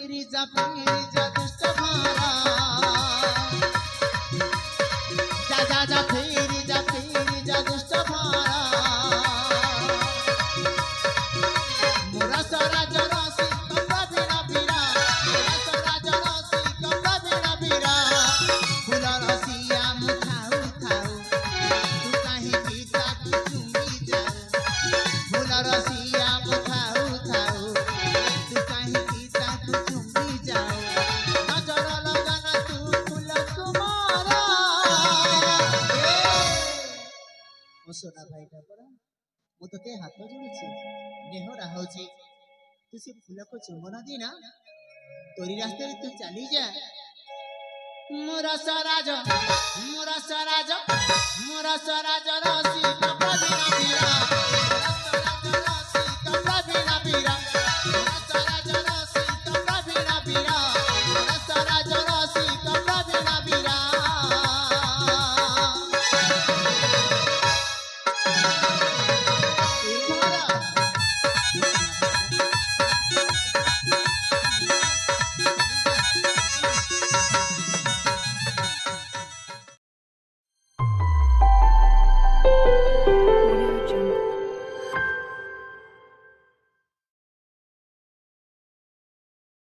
जा दुष्ट भारा जा फिर जा दुष्ट भारा मोरा सारा जरासी कपड़ा बिना बीरा मोरा सारा जरासी कपड़ा बिना बीरा फूल रसिया मुठाऊ खाऊ तू कहीं गीता तू चुंगी जाऊ फूल रसिया मुठाऊ खाऊ तू कहीं गीता तू चुंगी जाऊ नजर लगन तू फूल कुमारा ओ सोना भाईटा परा मु तते हाथ जोड़ुछि नेहरा होछि तू से फूल को चुंबन देना तोरी रास्ते तू चली जा मोरा सराज रसी कपड़ा बिना बीरा मोरा सराज रसी कपड़ा बिना बीरा